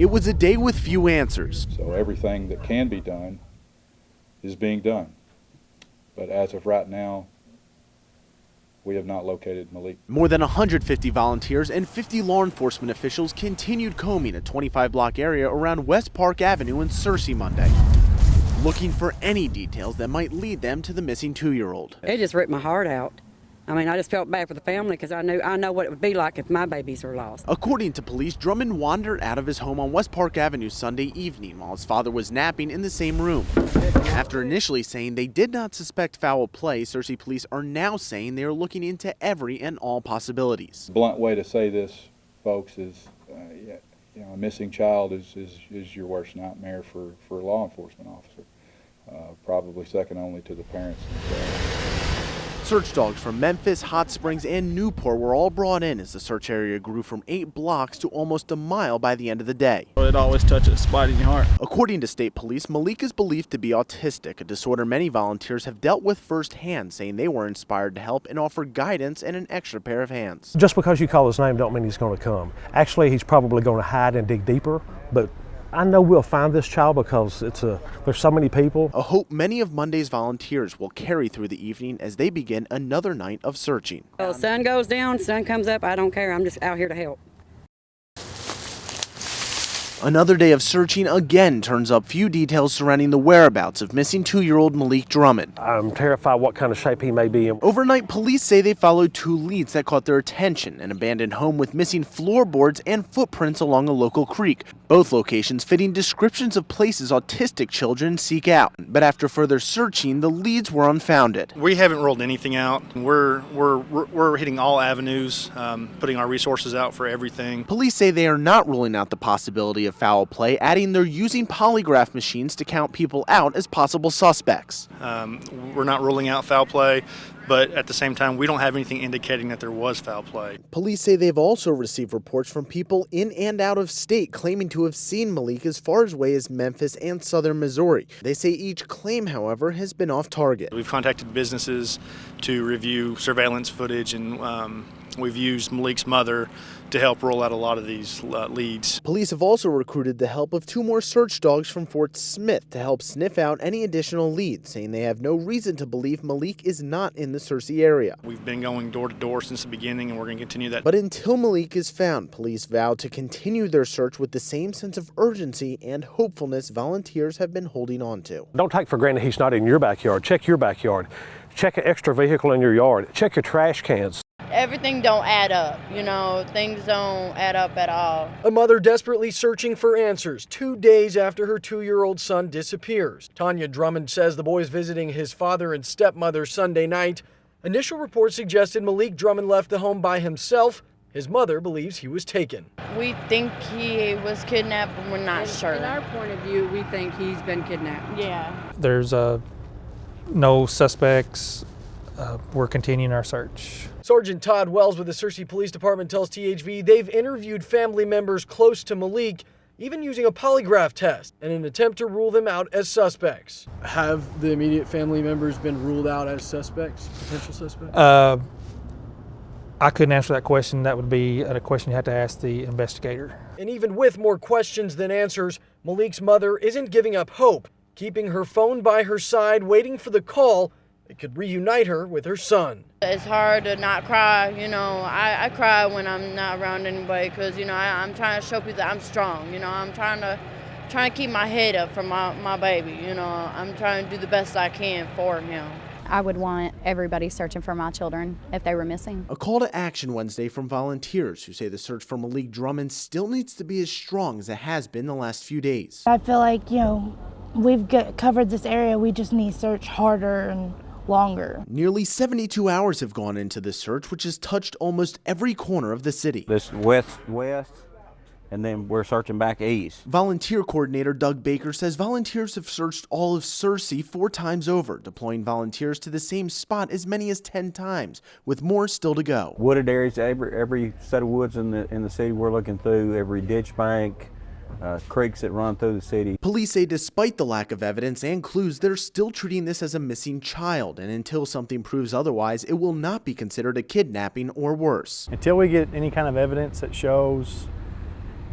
It was a day with few answers. So everything that can be done is being done. But as of right now, we have not located Malik. More than 150 volunteers and 50 law enforcement officials continued combing a 25-block area around West Park Avenue in Searcy Monday, looking for any details that might lead them to the missing 2-year-old. It just ripped my heart out. I mean, I just felt bad for the family because I know what it would be like if my babies were lost. According to police, Drummond wandered out of his home on West Park Avenue Sunday evening while his father was napping in the same room. After initially saying they did not suspect foul play, Searcy police are now saying they are looking into every and all possibilities. Blunt way to say this, folks, is a missing child is your worst nightmare for a law enforcement officer, probably second only to the parents themselves. Search dogs from Memphis, Hot Springs, and Newport were all brought in as the search area grew from 8 blocks to almost a mile by the end of the day. It always touches a spot in your heart. According to state police, Malik is believed to be autistic, a disorder many volunteers have dealt with firsthand, saying they were inspired to help and offer guidance and an extra pair of hands. Just because you call his name don't mean he's going to come. Actually, he's probably going to hide and dig deeper, but I know we'll find this child because there's so many people. A hope many of Monday's volunteers will carry through the evening as they begin another night of searching. Well, sun goes down, sun comes up, I don't care. I'm just out here to help. Another day of searching again turns up few details surrounding the whereabouts of missing 2-year-old Malik Drummond. I'm terrified what kind of shape he may be in. Overnight, police say they followed 2 leads that caught their attention: an abandoned home with missing floorboards and footprints along a local creek. Both locations fitting descriptions of places autistic children seek out. But after further searching, the leads were unfounded. We haven't ruled anything out. We're hitting all avenues, putting our resources out for everything. Police say they are not ruling out the possibility of foul play, adding they're using polygraph machines to count people out as possible suspects. We're not ruling out foul play, but at the same time, we don't have anything indicating that there was foul play. Police say they've also received reports from people in and out of state claiming to have seen Malik as far away as Memphis and southern Missouri. They say each claim, however, has been off target. We've contacted businesses to review surveillance footage, and we've used Malik's mother to help roll out a lot of these leads. Police have also recruited the help of 2 more search dogs from Fort Smith to help sniff out any additional leads, saying they have no reason to believe Malik is not in the Searcy area. We've been going door to door since the beginning, and we're going to continue that. But until Malik is found, police vow to continue their search with the same sense of urgency and hopefulness volunteers have been holding on to. Don't take for granted he's not in your backyard. Check your backyard. Check an extra vehicle in your yard. Check your trash cans. Everything don't add up, things don't add up at all. A mother desperately searching for answers 2 days after her 2-year-old son disappears. Tanya Drummond says the boy is visiting his father and stepmother Sunday night. Initial reports suggested Malik Drummond left the home by himself. His mother believes he was taken. We think he was kidnapped, but we're not sure. In our point of view, we think he's been kidnapped. Yeah. There's no suspects. We're continuing our search. Sergeant Todd Wells with the Searcy Police Department tells THV they've interviewed family members close to Malik, even using a polygraph test in an attempt to rule them out as suspects. Have the immediate family members been ruled out as suspects, potential suspects? I couldn't answer that question. That would be a question you have to ask the investigator. And even with more questions than answers, Malik's mother isn't giving up hope, keeping her phone by her side, waiting for the call that could reunite her with her son. It's hard to not cry, I cry when I'm not around anybody because, I'm trying to show people that I'm strong, I'm trying to keep my head up for my baby, I'm trying to do the best I can for him. I would want everybody searching for my children if they were missing. A call to action Wednesday from volunteers who say the search for Malik Drummond still needs to be as strong as it has been the last few days. I feel like, we've covered this area. We just need to search harder and longer. Nearly 72 hours have gone into this search, which has touched almost every corner of the city. This west, and then we're searching back east. Volunteer coordinator Doug Baker says volunteers have searched all of Searcy 4 times over, deploying volunteers to the same spot as many as 10 times, with more still to go. Wooded areas, every set of woods in the city we're looking through, every ditch bank, creeks that run through the city. Police say despite the lack of evidence and clues, they're still treating this as a missing child, and until something proves otherwise, it will not be considered a kidnapping or worse. Until we get any kind of evidence that shows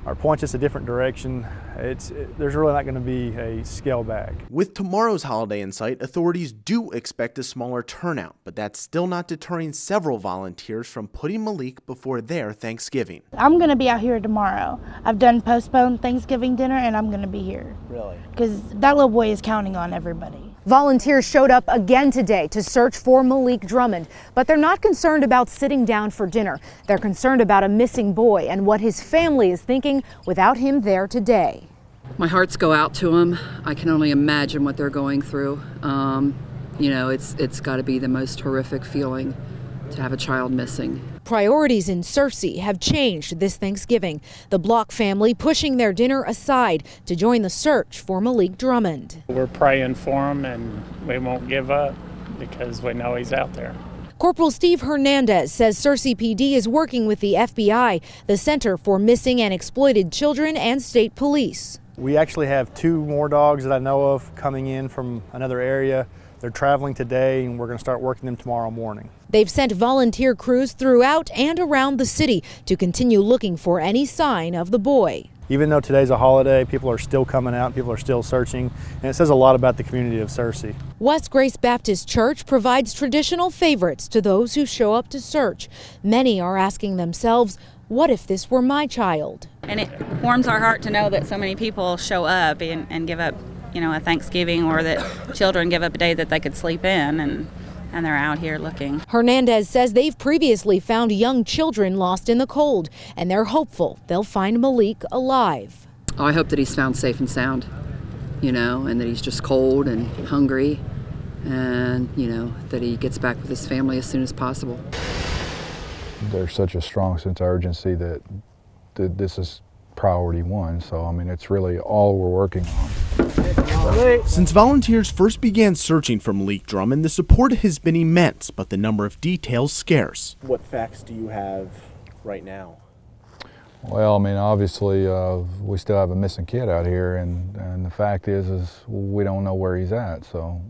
or points us a different direction, there's really not going to be a scale back. With tomorrow's holiday in sight, authorities do expect a smaller turnout, but that's still not deterring several volunteers from putting Malik before their Thanksgiving. I'm going to be out here tomorrow. I've done postponed Thanksgiving dinner, and I'm going to be here. Really? Because that little boy is counting on everybody. Volunteers showed up again today to search for Malik Drummond, but they're not concerned about sitting down for dinner. They're concerned about a missing boy and what his family is thinking without him there today. My hearts go out to them. I can only imagine what they're going through. You know, it's got to be the most horrific feeling to have a child missing. Priorities in Searcy have changed this Thanksgiving. The Block family pushing their dinner aside to join the search for Malik Drummond. We're praying for him, and we won't give up because we know he's out there. Corporal Steve Hernandez says Searcy PD is working with the FBI, the Center for Missing and Exploited Children, and state police. We actually have 2 more dogs that I know of coming in from another area. They're traveling today, and we're going to start working them tomorrow morning. They've sent volunteer crews throughout and around the city to continue looking for any sign of the boy. Even though today's a holiday, people are still coming out, people are still searching, and it says a lot about the community of Searcy. West Grace Baptist Church provides traditional favorites to those who show up to search. Many are asking themselves, what if this were my child? And it warms our heart to know that so many people show up and give up, you know, a Thanksgiving, or that children give up a day that they could sleep in, and they're out here looking. Hernandez says they've previously found young children lost in the cold, and they're hopeful they'll find Malik alive. Oh, I hope that he's found safe and sound, you know, and that he's just cold and hungry, and, you know, that he gets back with his family as soon as possible. There's such a strong sense of urgency that this is priority 1, so I mean it's really all we're working on. Since volunteers first began searching for Malik Drummond, the support has been immense, but the number of details scarce. What facts do you have right now? Well, I mean, obviously we still have a missing kid out here, and the fact is we don't know where he's at, so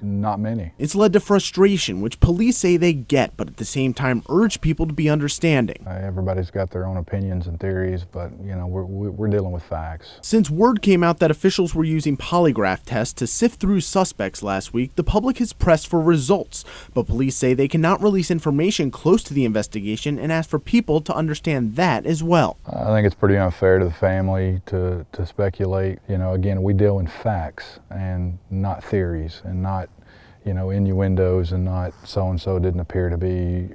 not many. It's led to frustration, which police say they get, but at the same time urge people to be understanding. Everybody's got their own opinions and theories, but you know, we're dealing with facts. Since word came out that officials were using polygraph tests to sift through suspects last week, the public has pressed for results, but police say they cannot release information close to the investigation and ask for people to understand that as well. I think it's pretty unfair to the family to speculate. You know, again, we deal in facts and not theories, and not, you know, innuendos, and not so-and-so didn't appear to be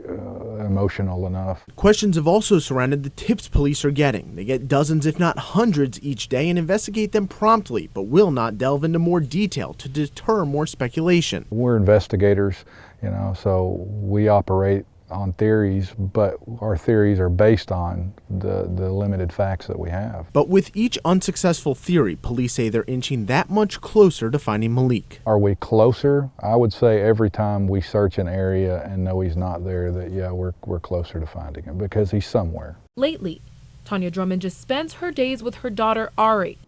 emotional enough. Questions have also surrounded the tips police are getting. They get dozens, if not hundreds, each day and investigate them promptly, but will not delve into more detail to deter more speculation. We're investigators, you know, so we operate on theories, but our theories are based on the limited facts that we have. But with each unsuccessful theory, police say they're inching that much closer to finding Malik. Are we closer? I would say every time we search an area and know he's not there, that yeah, we're closer to finding him, because he's somewhere. Lately, Tanya Drummond just spends her days with her daughter Ari.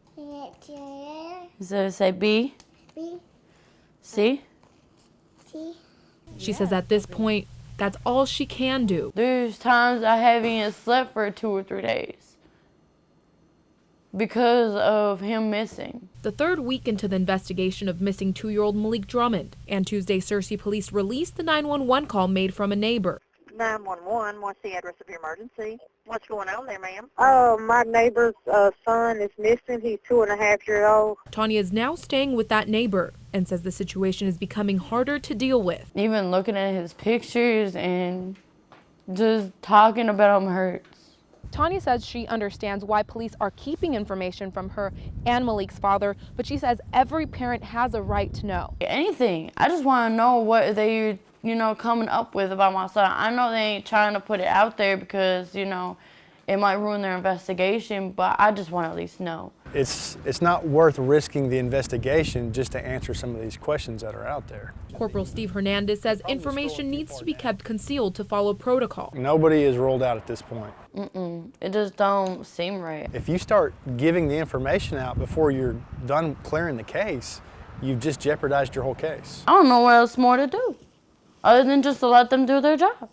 Does it say B? B. C? C. She says at this point, that's all she can do. There's times I haven't even slept for 2 or 3 days because of him missing. The 3rd week into the investigation of missing 2-year-old Malik Drummond, and Tuesday Searcy police released the 911 call made from a neighbor. 911, what's the address of your emergency? What's going on there, ma'am? Oh, my neighbor's son is missing. He's 2.5 years old. Tanya is now staying with that neighbor and says the situation is becoming harder to deal with. Even looking at his pictures and just talking about him hurts. Tanya says she understands why police are keeping information from her and Malik's father, but she says every parent has a right to know. Anything. I just want to know what they, you know, coming up with about my son. I know they ain't trying to put it out there because, you know, it might ruin their investigation, but I just want to at least know. It's not worth risking the investigation just to answer some of these questions that are out there. Corporal Steve Hernandez says information needs to be kept concealed to follow protocol. Nobody is ruled out at this point. It just don't seem right. If you start giving the information out before you're done clearing the case, you've just jeopardized your whole case. I don't know what else more to do other than just to let them do their job.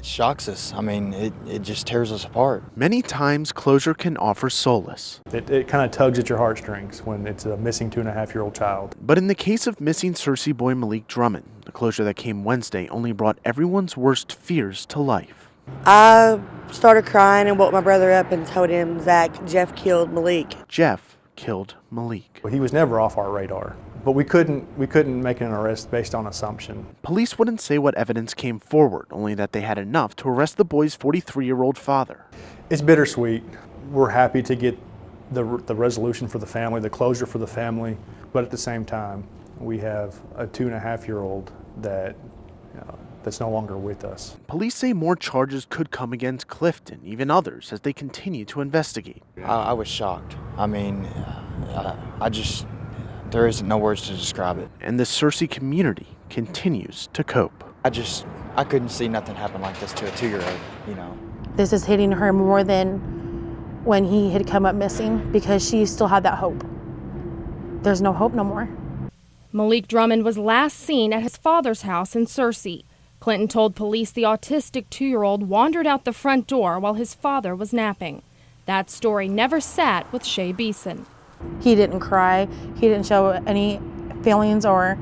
shocks us. I mean, it just tears us apart. Many times, closure can offer solace. It kind of tugs at your heartstrings when it's a missing 2.5-year-old child. But in the case of missing Searcy boy Malik Drummond, the closure that came Wednesday only brought everyone's worst fears to life. I started crying and woke my brother up and told him, Zach, Jeff killed Malik. Jeff killed Malik. He was never off our radar, but we couldn't make an arrest based on assumption. Police wouldn't say what evidence came forward, only that they had enough to arrest the boy's 43-year-old father. It's bittersweet. We're happy to get the resolution for the family, the closure for the family, but at the same time, we have a 2.5-year-old that's no longer with us. Police say more charges could come against Clifton, even others, as they continue to investigate. I was shocked. I mean, there isn't no words to describe it. And the Searcy community continues to cope. I couldn't see nothing happen like this to a 2-year-old, you know. This is hitting her more than when he had come up missing because she still had that hope. There's no hope no more. Malik Drummond was last seen at his father's house in Searcy. Clinton told police the autistic 2-year-old wandered out the front door while his father was napping. That story never sat with Shay Beeson. He didn't cry. He didn't show any feelings or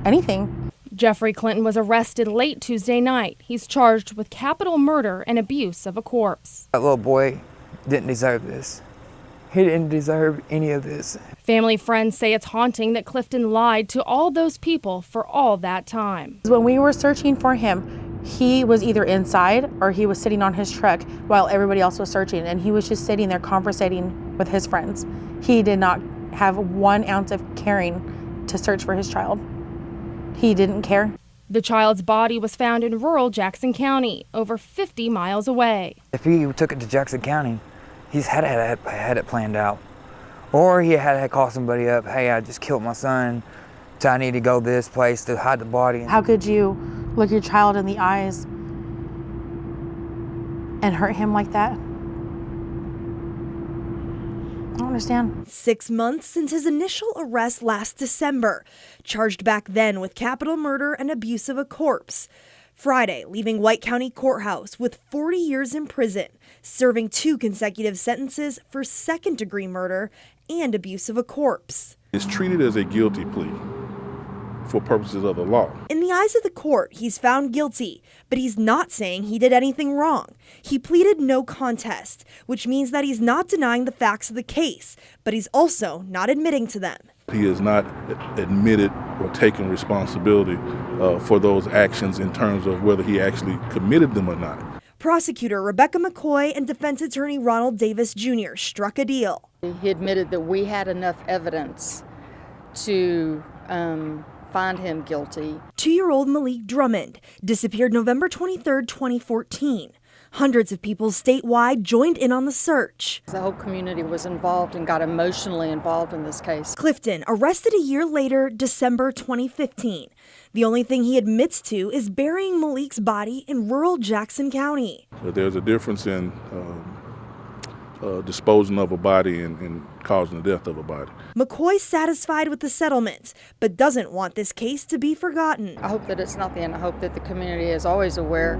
anything. Jeffery Clifton was arrested late Tuesday night. He's charged with capital murder and abuse of a corpse. That little boy didn't deserve this. He didn't deserve any of this. Family friends say it's haunting that Clifton lied to all those people for all that time. When we were searching for him, he was either inside or he was sitting on his truck while everybody else was searching, and he was just sitting there conversating with his friends. He did not have 1 ounce of caring to search for his child. He didn't care. The child's body was found in rural Jackson County, over 50 miles away. If he took it to Jackson County, he's had it planned out. Or he had to call somebody up, hey, I just killed my son, so I need to go this place to hide the body. How could you look your child in the eyes and hurt him like that? I don't understand. 6 months since his initial arrest last December, charged back then with capital murder and abuse of a corpse. Friday, leaving White County Courthouse with 40 years in prison, serving 2 consecutive sentences for second-degree murder and abuse of a corpse. It's treated as a guilty plea for purposes of the law. In the eyes of the court, he's found guilty, but he's not saying he did anything wrong. He pleaded no contest, which means that he's not denying the facts of the case, but he's also not admitting to them. He has not admitted or taken responsibility for those actions in terms of whether he actually committed them or not. Prosecutor Rebecca McCoy and defense attorney Ronald Davis Jr. struck a deal. He admitted that we had enough evidence to find him guilty. 2-year-old Malik Drummond disappeared November 23, 2014. Hundreds of people statewide joined in on the search. The whole community was involved and got emotionally involved in this case. Clifton arrested a year later, December 2015. The only thing he admits to is burying Malik's body in rural Jackson County. There's a difference in disposing of a body and causing the death of a body. McCoy's satisfied with the settlement, but doesn't want this case to be forgotten. I hope that it's not the end. I hope that the community is always aware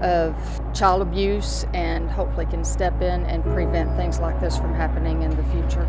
of child abuse and hopefully can step in and prevent things like this from happening in the future.